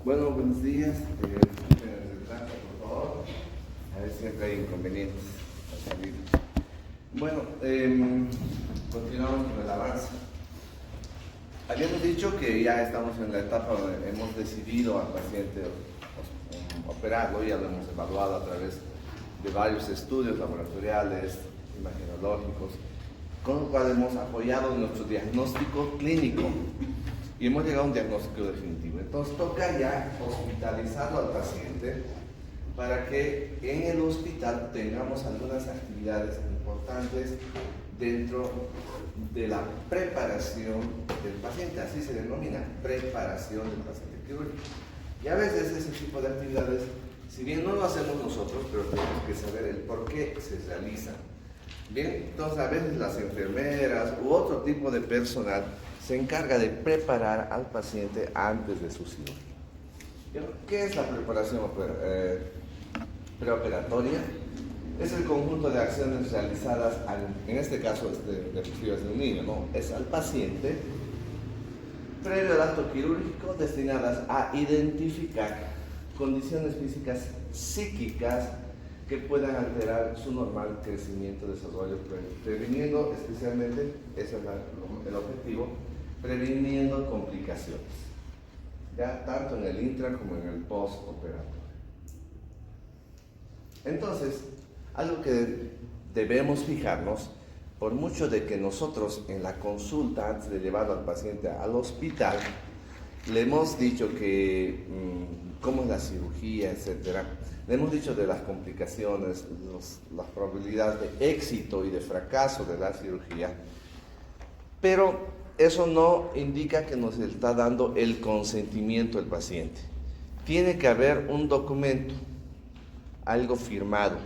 Bueno, buenos días. Por favor. A ver, siempre hay inconvenientes al salir. Bueno, continuamos con el avance. Habíamos dicho que ya estamos en la etapa donde hemos decidido al paciente operarlo, ya lo hemos evaluado a través de varios estudios laboratoriales, imagenológicos, con lo cual hemos apoyado nuestro diagnóstico clínico y hemos llegado a un diagnóstico definitivo. Entonces toca ya hospitalizarlo al paciente para que en el hospital tengamos algunas actividades importantes dentro de la preparación del paciente, así se denomina, preparación del paciente quirúrgico. Y a veces ese tipo de actividades, si bien no lo hacemos nosotros, pero tenemos que saber el por qué se realizan. Bien, entonces a veces las enfermeras u otro tipo de personal se encarga de preparar al paciente antes de su cirugía. ¿Qué es la preparación preoperatoria? Es el conjunto de acciones realizadas, en este caso de un niño, ¿no? Es al paciente previo al acto quirúrgico destinadas a identificar condiciones físicas psíquicas que puedan alterar su normal crecimiento, desarrollo, previniendo especialmente, ese es el objetivo, previniendo complicaciones, ya tanto en el intra como en el postoperatorio. Entonces, algo que debemos fijarnos, por mucho de que nosotros en la consulta, antes de llevarlo al paciente al hospital, le hemos dicho que cómo es la cirugía, etcétera. Le hemos dicho de las complicaciones, las probabilidades de éxito y de fracaso de la cirugía, pero eso no indica que nos está dando el consentimiento del paciente. Tiene que haber un documento, algo firmado,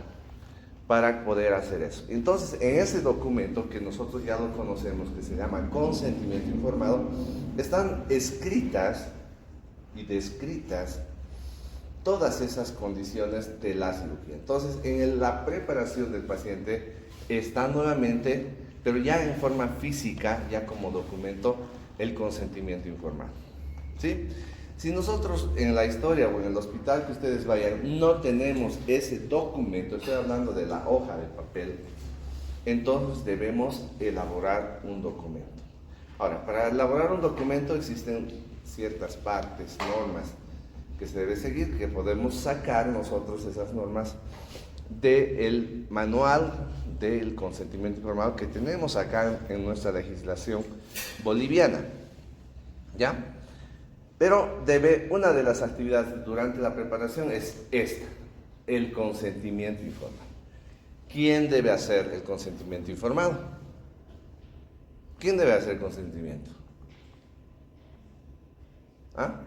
para poder hacer eso. Entonces, en ese documento, que nosotros ya lo conocemos, que se llama consentimiento informado, están escritas y descritas todas esas condiciones de la cirugía. Entonces, en la preparación del paciente está nuevamente, pero ya en forma física, ya como documento, el consentimiento informado. ¿Sí? Si nosotros en la historia o en el hospital que ustedes vayan no tenemos ese documento, estoy hablando de la hoja de papel, entonces debemos elaborar un documento. Ahora, para elaborar un documento existen ciertas partes, normas que se debe seguir, que podemos sacar nosotros esas normas del manual del consentimiento informado que tenemos acá en nuestra legislación boliviana, ¿ya? Pero una de las actividades durante la preparación es esta, el consentimiento informado. ¿Quién debe hacer el consentimiento informado? ¿Quién debe hacer el consentimiento? ¿Ah?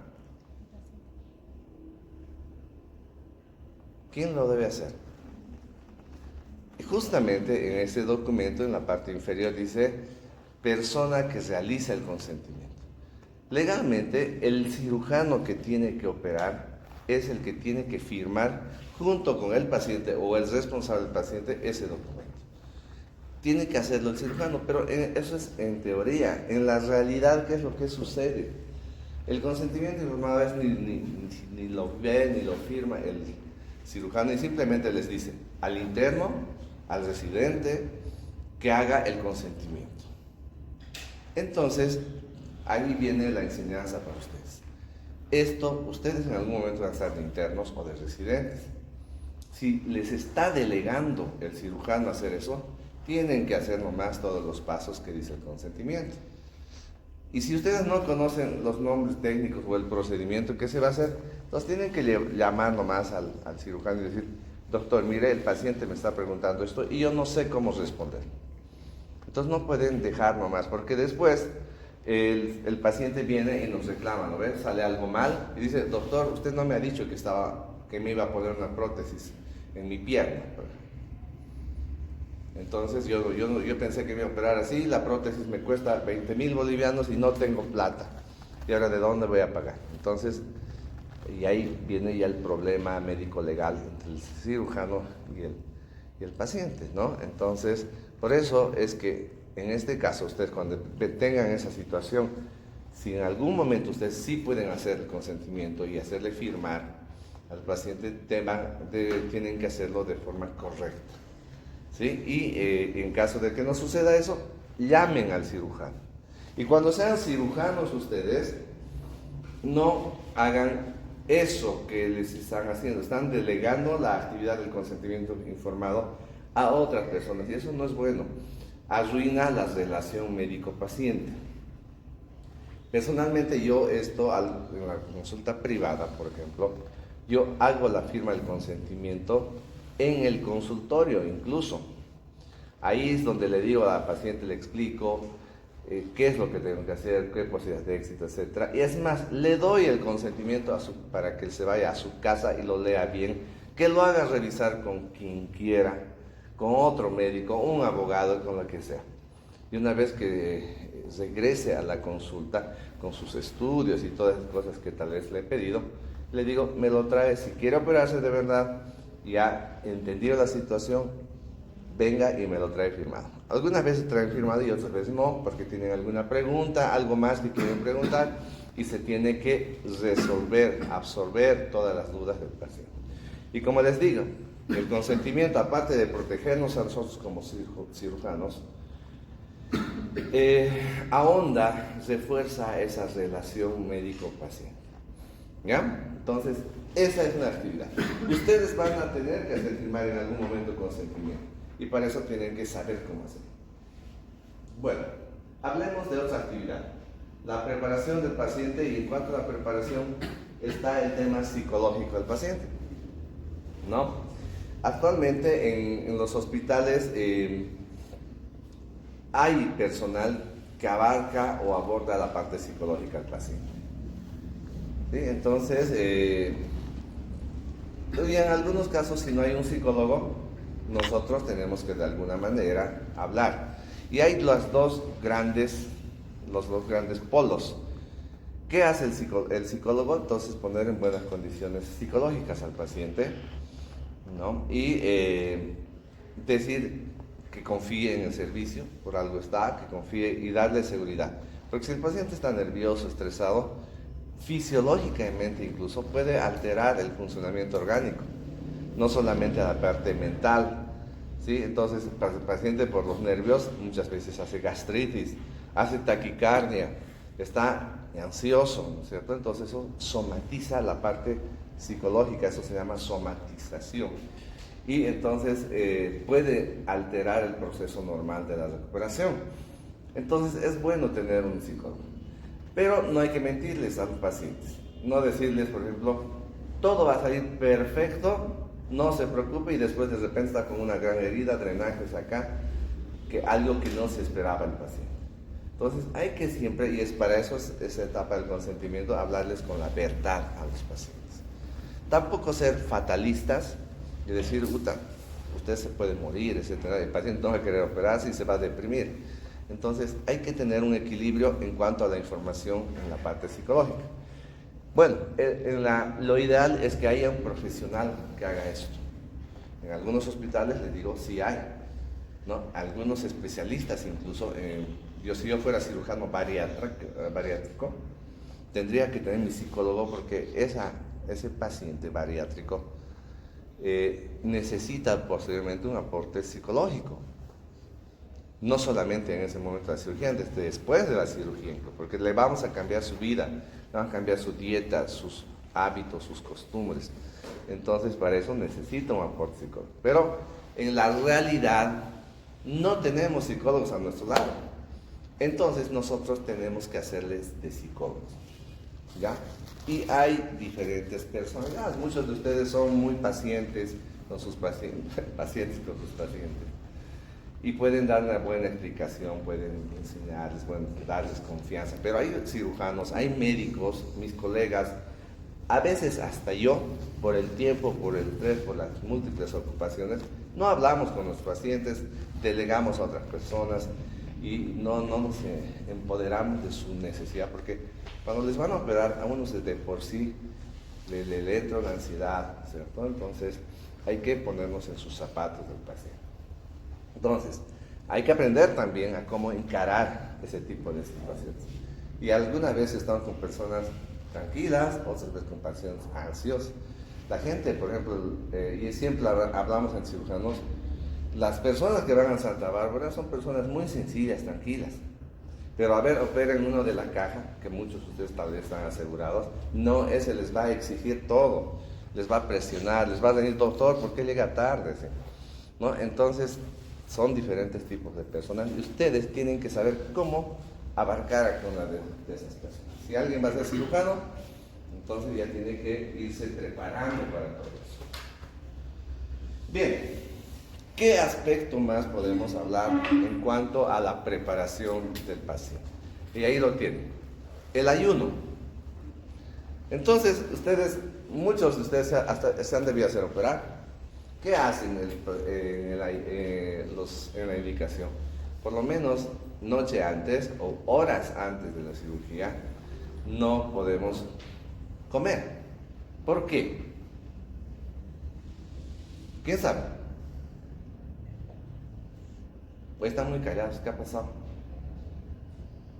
¿Quién lo debe hacer? Y justamente en ese documento, en la parte inferior, dice persona que realiza el consentimiento. Legalmente, el cirujano que tiene que operar es el que tiene que firmar junto con el paciente o el responsable del paciente ese documento. Tiene que hacerlo el cirujano, pero eso es en teoría. En la realidad, ¿qué es lo que sucede? El consentimiento informado es ni lo ve ni lo firma el cirujano y simplemente les dice al interno, al residente, que haga el consentimiento. Entonces, ahí viene la enseñanza para ustedes. Esto, ustedes en algún momento van a estar de internos o de residentes. Si les está delegando el cirujano hacer eso, tienen que hacer nomás todos los pasos que dice el consentimiento. Y si ustedes no conocen los nombres técnicos o el procedimiento que se va a hacer, entonces tienen que llamar nomás al cirujano y decir, doctor, mire, el paciente me está preguntando esto y yo no sé cómo responder. Entonces no pueden dejar nomás, porque después el paciente viene y nos reclama, ¿no ves? Sale algo mal y dice, doctor, usted no me ha dicho que me iba a poner una prótesis en mi pierna. Entonces yo pensé que me iba a operar así, la prótesis me cuesta 20.000 bolivianos y no tengo plata. ¿Y ahora de dónde voy a pagar? Entonces, y ahí viene ya el problema médico-legal entre el cirujano y el paciente, ¿no? Entonces, por eso es que en este caso, ustedes cuando tengan esa situación, Si en algún momento ustedes sí pueden hacer el consentimiento y hacerle firmar al paciente, tienen que hacerlo de forma correcta, ¿sí? Y en caso de que no suceda eso, llamen al cirujano. Y cuando sean cirujanos ustedes, no hagan eso que les están haciendo. Están delegando la actividad del consentimiento informado a otras personas y eso no es bueno. Arruina la relación médico-paciente. Personalmente yo en la consulta privada, por ejemplo, yo hago la firma del consentimiento en el consultorio incluso. Ahí es donde le digo a la paciente, le explico qué es lo que tengo que hacer, qué posibilidades de éxito, etc. Y es más, le doy el consentimiento para que él se vaya a su casa y lo lea bien, que lo haga revisar con quien quiera, con otro médico, un abogado, con lo que sea. Y una vez que regrese a la consulta con sus estudios y todas las cosas que tal vez le he pedido, le digo, me lo trae, si quiere operarse de verdad, ya entendido la situación, venga y me lo trae firmado. Algunas veces traen firmado y otras veces no, porque tienen alguna pregunta, algo más que quieren preguntar, y se tiene que resolver, absorber todas las dudas del paciente. Y como les digo, el consentimiento, aparte de protegernos a nosotros como cirujanos, ahonda, refuerza esa relación médico-paciente. ¿Ya? Entonces, esa es una actividad. Ustedes van a tener que hacer firmar en algún momento consentimiento. Y para eso tienen que saber cómo hacerlo. Bueno, hablemos de otra actividad. La preparación del paciente, y en cuanto a la preparación está el tema psicológico del paciente, ¿no? Actualmente en los hospitales hay personal que abarca o aborda la parte psicológica del paciente. ¿Sí? Entonces, y en algunos casos, si no hay un psicólogo, nosotros tenemos que de alguna manera hablar. Y hay los dos grandes polos. ¿Qué hace el psicólogo? Entonces, poner en buenas condiciones psicológicas al paciente, ¿no? Y decir que confíe en el servicio, por algo está, que confíe y darle seguridad. Porque si el paciente está nervioso, estresado, fisiológicamente incluso puede alterar el funcionamiento orgánico, no solamente la parte mental, ¿sí? Entonces el paciente por los nervios muchas veces hace gastritis, hace taquicardia, está ansioso, ¿no es cierto? Entonces eso somatiza la parte psicológica, eso se llama somatización. Y entonces puede alterar el proceso normal de la recuperación. Entonces es bueno tener un psicólogo. Pero no hay que mentirles a los pacientes. No decirles, por ejemplo, todo va a salir perfecto, no se preocupe, y después de repente está con una gran herida, drenajes acá, que algo que no se esperaba el paciente. Entonces hay que siempre, y es para eso esa etapa del consentimiento, hablarles con la verdad a los pacientes. Tampoco ser fatalistas y decir, usted se puede morir, etc. El paciente no va a querer operarse y se va a deprimir. Entonces hay que tener un equilibrio en cuanto a la información en la parte psicológica. Bueno, lo ideal es que haya un profesional que haga esto. En algunos hospitales, les digo, sí hay, ¿no? Algunos especialistas incluso. Si yo fuera cirujano bariátrico, tendría que tener mi psicólogo, porque ese paciente bariátrico necesita posteriormente un aporte psicológico. No solamente en ese momento de la cirugía, después de la cirugía, porque le vamos a cambiar su vida, le vamos a cambiar su dieta, sus hábitos, sus costumbres. Entonces, para eso necesita un aporte psicológico. Pero en la realidad no tenemos psicólogos a nuestro lado. Entonces, nosotros tenemos que hacerles de psicólogos, ¿ya? Y hay diferentes personalidades. Muchos de ustedes son muy pacientes con sus pacientes. Y pueden dar una buena explicación, pueden enseñarles, pueden darles confianza. Pero hay cirujanos, hay médicos, mis colegas, a veces hasta yo, por el tiempo, por el estrés, por las múltiples ocupaciones, no hablamos con los pacientes, delegamos a otras personas y no nos empoderamos de su necesidad, porque cuando les van a operar a unos de por sí le entra la ansiedad, ¿cierto? Entonces hay que ponernos en sus zapatos del paciente. Entonces, hay que aprender también a cómo encarar ese tipo de situaciones. Y algunas veces estamos con personas tranquilas, otras veces con pacientes ansiosos. La gente, por ejemplo, y siempre hablamos en cirujanos, las personas que van a Santa Bárbara son personas muy sencillas, tranquilas. Pero a ver, operen uno de la caja, que muchos de ustedes tal vez están asegurados, no, ese les va a exigir todo, les va a presionar, les va a decir, doctor, ¿por qué llega tarde? ¿No? Entonces, son diferentes tipos de personas y ustedes tienen que saber cómo abarcar a cada una de esas personas. Si alguien va a ser cirujano, entonces ya tiene que irse preparando para todo eso. Bien, ¿qué aspecto más podemos hablar en cuanto a la preparación del paciente? Y ahí lo tienen, el ayuno. Entonces, muchos de ustedes hasta se han debido hacer operar. ¿Qué hacen en la indicación? Por lo menos noche antes o horas antes de la cirugía no podemos comer. ¿Por qué? ¿Quién sabe? Pues están muy callados. ¿Qué ha pasado?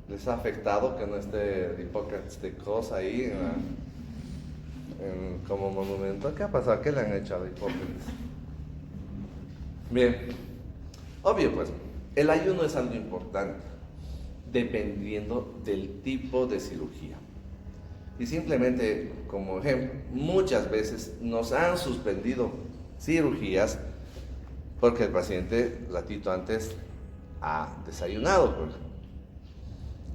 ¿Les ha afectado que no esté Hipócrates de Cos ahí como monumento? ¿Qué ha pasado? ¿Qué le han hecho a Hipócrates? Bien, obvio pues, el ayuno es algo importante, dependiendo del tipo de cirugía. Y simplemente, como ejemplo, muchas veces nos han suspendido cirugías porque el paciente, ratito antes, ha desayunado. Pues.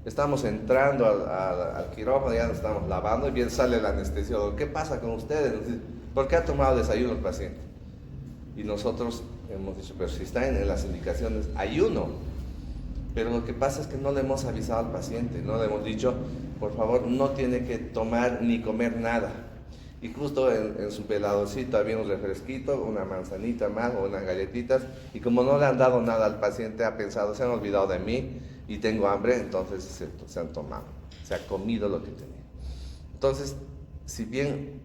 Estamos entrando al quirófano, ya nos estamos lavando y bien sale el anestesiólogo. ¿Qué pasa con ustedes? ¿Por qué ha tomado desayuno el paciente? Y nosotros hemos dicho, pero si está en las indicaciones, ayuno. Pero lo que pasa es que no le hemos avisado al paciente, no le hemos dicho, por favor, no tiene que tomar ni comer nada. Y justo en su veladorcito había un refresquito, una manzanita más o unas galletitas. Y como no le han dado nada al paciente, ha pensado, se han olvidado de mí y tengo hambre, entonces se han tomado, se ha comido lo que tenía. Entonces, si bien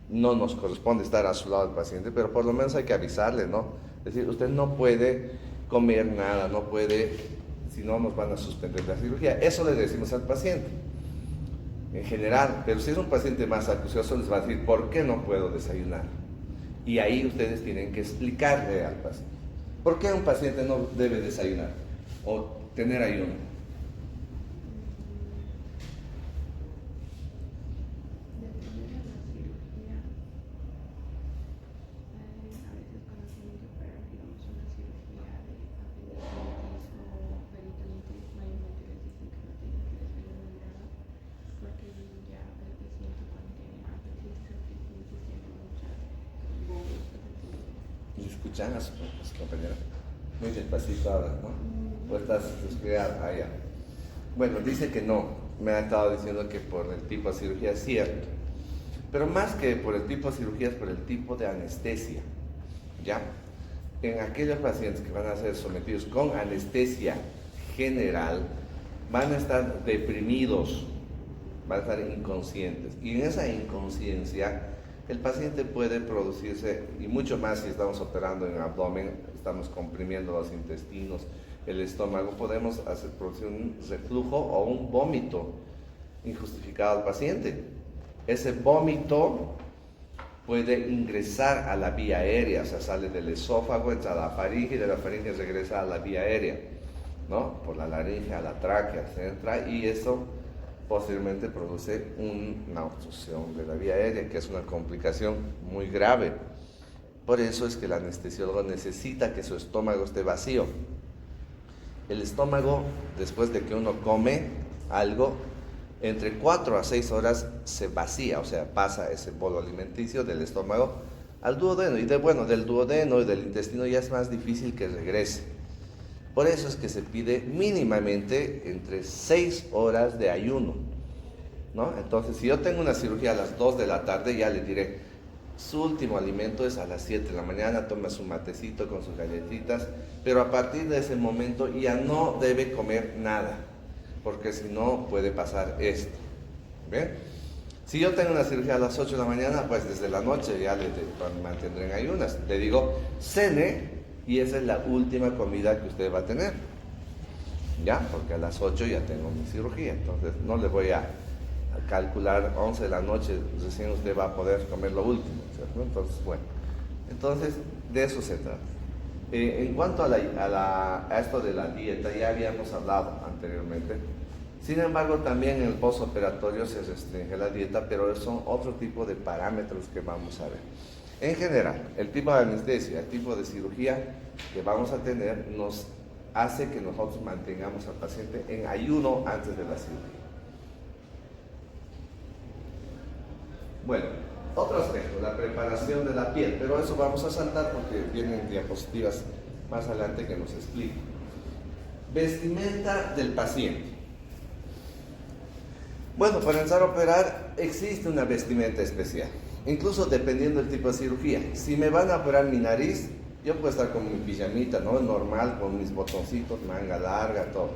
no nos corresponde estar a su lado del paciente, pero por lo menos hay que avisarle, ¿no? Es decir, usted no puede comer nada, no puede, si no nos van a suspender la cirugía. Eso le decimos al paciente, en general, pero si es un paciente más acucioso, les va a decir, ¿por qué no puedo desayunar? Y ahí ustedes tienen que explicarle al paciente, ¿por qué un paciente no debe desayunar o tener ayuno? ¿Escuchan a su compañera? Muy despacito ahora, ¿no? ¿O estás descuidada? Ah, ya. Bueno, dice que no. Me ha estado diciendo que por el tipo de cirugía es cierto. Pero más que por el tipo de cirugía es por el tipo de anestesia. ¿Ya? En aquellos pacientes que van a ser sometidos con anestesia general, van a estar deprimidos, van a estar inconscientes. Y en esa inconsciencia, el paciente puede producirse, y mucho más si estamos operando en el abdomen, estamos comprimiendo los intestinos, el estómago, podemos producir un reflujo o un vómito injustificado al paciente. Ese vómito puede ingresar a la vía aérea, o sea, sale del esófago, entra a la faringe y de la faringe regresa a la vía aérea, ¿no? Por la laringe a la tráquea se entra y eso posteriormente produce una obstrucción de la vía aérea, que es una complicación muy grave. Por eso es que el anestesiólogo necesita que su estómago esté vacío. El estómago, después de que uno come algo, entre 4 a 6 horas se vacía, o sea, pasa ese bolo alimenticio del estómago al duodeno. Y del duodeno y del intestino ya es más difícil que regrese. Por eso es que se pide mínimamente entre 6 horas de ayuno, ¿no? Entonces, si yo tengo una cirugía a las 2 de la tarde, ya le diré, su último alimento es a las 7 de la mañana, toma su matecito con sus galletitas, pero a partir de ese momento ya no debe comer nada, porque si no puede pasar esto. ¿Bien? Si yo tengo una cirugía a las 8 de la mañana, pues desde la noche ya le mantendré en ayunas. Le digo, cene, y esa es la última comida que usted va a tener. ¿ya? Porque a las 8 ya tengo mi cirugía, entonces no le voy a calcular 11 de la noche, recién usted va a poder comer lo último, ¿cierto? Entonces, bueno, entonces de eso se trata. En cuanto a esto de la dieta, ya habíamos hablado anteriormente. Sin embargo, también en el postoperatorio se restringe la dieta, pero son otro tipo de parámetros que vamos a ver. En general, el tipo de anestesia, el tipo de cirugía que vamos a tener nos hace que nosotros mantengamos al paciente en ayuno antes de la cirugía. Bueno, otro aspecto, la preparación de la piel, pero eso vamos a saltar porque vienen diapositivas más adelante que nos explican. Vestimenta del paciente. Bueno, para empezar a operar existe una vestimenta especial, incluso dependiendo del tipo de cirugía. Si me van a operar mi nariz, yo puedo estar con mi pijamita, ¿no? Normal, con mis botoncitos, manga larga, todo.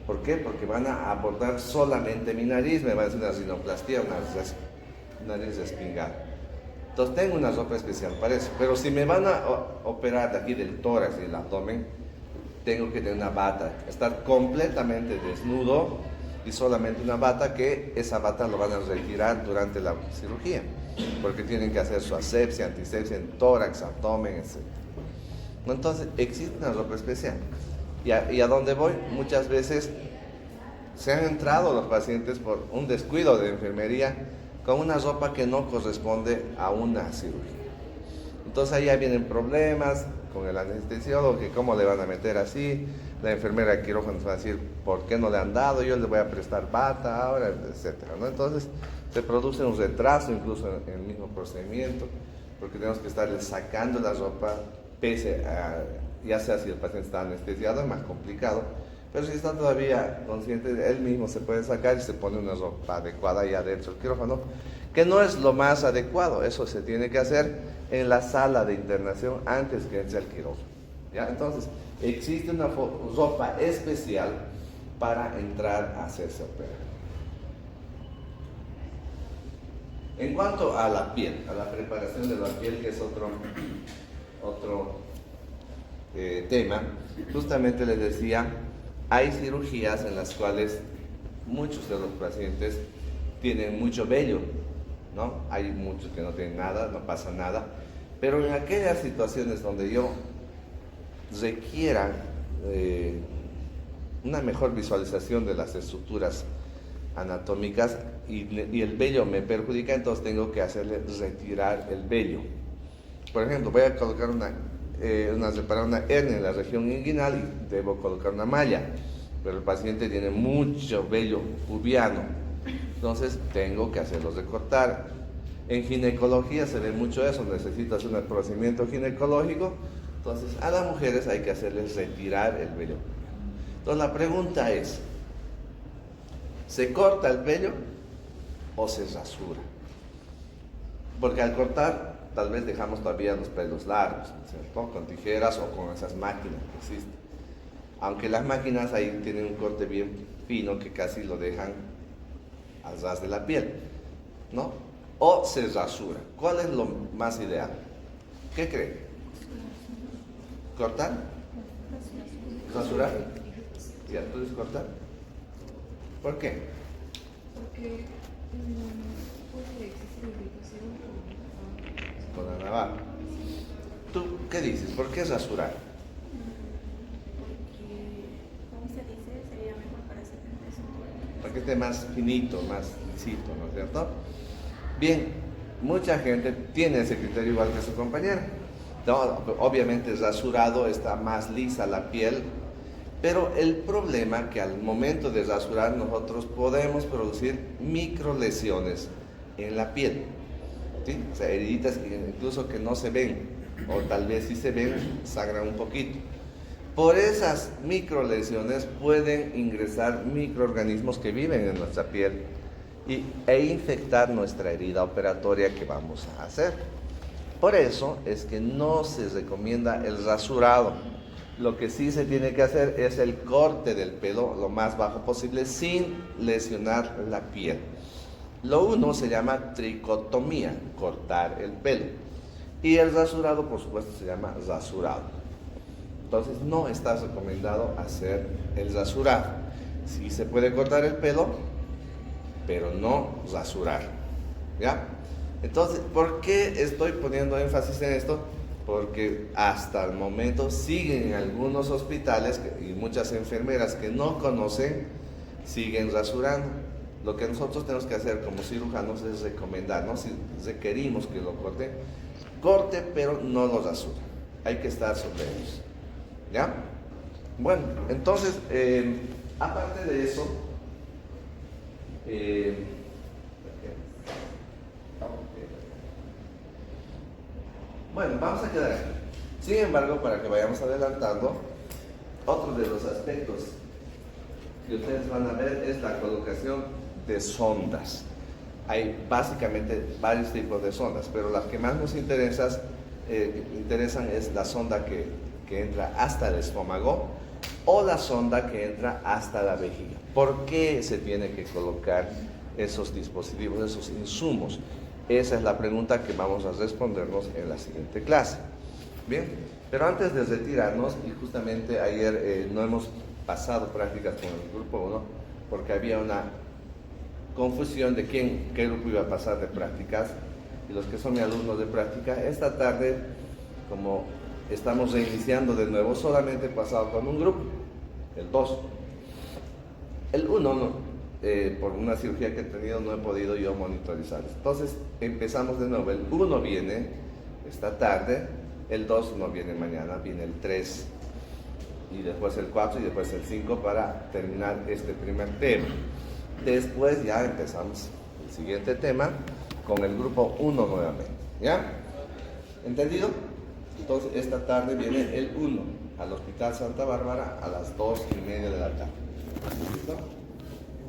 ¿Por qué? Porque van a abordar solamente mi nariz, me van a hacer una rinoplastia, una nariz respingada. Entonces tengo una ropa especial para eso. Pero si me van a operar de aquí del tórax y del abdomen, tengo que tener una bata, estar completamente desnudo y solamente una bata, que esa bata lo van a retirar durante la cirugía, porque tienen que hacer su asepsia, antisepsia en tórax, abdomen, etc. Entonces existe una ropa especial. Y a donde voy, muchas veces se han entrado los pacientes por un descuido de enfermería con una ropa que no corresponde a una cirugía. Entonces ahí ya vienen problemas con el anestesiólogo, que cómo le van a meter así, la enfermera de quirófano va a decir, ¿por qué no le han dado? Yo le voy a prestar bata ahora, etcétera, ¿no? Entonces se produce un retraso incluso en el mismo procedimiento, porque tenemos que estarle sacando la ropa, pese a, ya sea si el paciente está anestesiado, es más complicado, pero si está todavía consciente, él mismo se puede sacar y se pone una ropa adecuada ahí adentro del quirófano, que no es lo más adecuado. Eso se tiene que hacer en la sala de internación antes que entre al quirófano, ¿ya? Entonces, existe una ropa especial para entrar a hacerse operar. En cuanto a la piel, a la preparación de la piel, que es otro tema, justamente les decía, hay cirugías en las cuales muchos de los pacientes tienen mucho vello, ¿no? Hay muchos que no tienen nada, no pasa nada, pero en aquellas situaciones donde yo requiera una mejor visualización de las estructuras anatómicas y el vello me perjudica, entonces tengo que hacerle retirar el vello. Por ejemplo, voy a colocar reparar una hernia en la región inguinal y debo colocar una malla, pero el paciente tiene mucho vello pubiano, entonces tengo que hacerlo recortar. En ginecología se ve mucho eso, necesito hacer un procedimiento ginecológico, entonces a las mujeres hay que hacerles retirar el vello. Entonces la pregunta es, ¿se corta el vello o se rasura? Porque al cortar tal vez dejamos todavía los pelos largos, ¿cierto? Con tijeras o con esas máquinas que existen. Aunque las máquinas ahí tienen un corte bien fino que casi lo dejan al ras de la piel, ¿no? O se rasura. ¿Cuál es lo más ideal? ¿Qué creen? ¿Cortar? ¿Rasurar? ¿Ya tú dices cortar? ¿Por qué? Porque puede existir irritación Con la navaja. ¿Tú qué dices? ¿Por qué rasurar? porque, como se dice, sería mejor para ese peso. Para que esté más finito, más lisito, ¿no es cierto? Bien, mucha gente tiene ese criterio igual que su compañera. No, obviamente rasurado está más lisa la piel, pero el problema es que al momento de rasurar nosotros podemos producir microlesiones en la piel, ¿sí? O sea, heriditas incluso que no se ven, o tal vez si se ven, sangran un poquito. Por esas microlesiones pueden ingresar microorganismos que viven en nuestra piel e infectar nuestra herida operatoria que vamos a hacer. Por eso es que no se recomienda el rasurado. Lo que sí se tiene que hacer es el corte del pelo lo más bajo posible sin lesionar la piel. Lo uno se llama tricotomía, cortar el pelo. Y el rasurado, por supuesto, se llama rasurado. Entonces no está recomendado hacer el rasurado. Sí se puede cortar el pelo, pero no rasurar, ¿ya? Entonces, ¿por qué estoy poniendo énfasis en esto? Porque hasta el momento siguen algunos hospitales y muchas enfermeras que no conocen, siguen rasurando. Lo que nosotros tenemos que hacer como cirujanos es recomendarnos, si requerimos que lo corte, pero no lo rasure. Hay que estar sobre ellos, ¿ya? Bueno, entonces, aparte de eso, bueno, vamos a quedar aquí. Sin embargo, para que vayamos adelantando, otro de los aspectos que ustedes van a ver es la colocación de sondas. Hay básicamente varios tipos de sondas, pero las que más nos interesan es la sonda que entra hasta el estómago o la sonda que entra hasta la vejiga. ¿Por qué se tiene que colocar esos dispositivos, esos insumos? Esa es la pregunta que vamos a respondernos en la siguiente clase. Bien, pero antes de retirarnos, y justamente ayer no hemos pasado prácticas con el grupo 1 porque había una confusión de qué grupo iba a pasar de prácticas, y los que son mis alumnos de práctica, esta tarde, como estamos reiniciando de nuevo, solamente he pasado con un grupo, el 2. El 1 no, por una cirugía que he tenido no he podido yo monitorizar. Entonces empezamos de nuevo. El 1 viene esta tarde, el 2 no viene mañana, viene el 3 y después el 4 y después el 5 para terminar este primer tema. Después ya empezamos el siguiente tema con el grupo 1 nuevamente, ¿ya? ¿Entendido? Entonces esta tarde viene el 1 al Hospital Santa Bárbara a las 2:30 de la tarde. ¿Listo?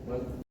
Bueno.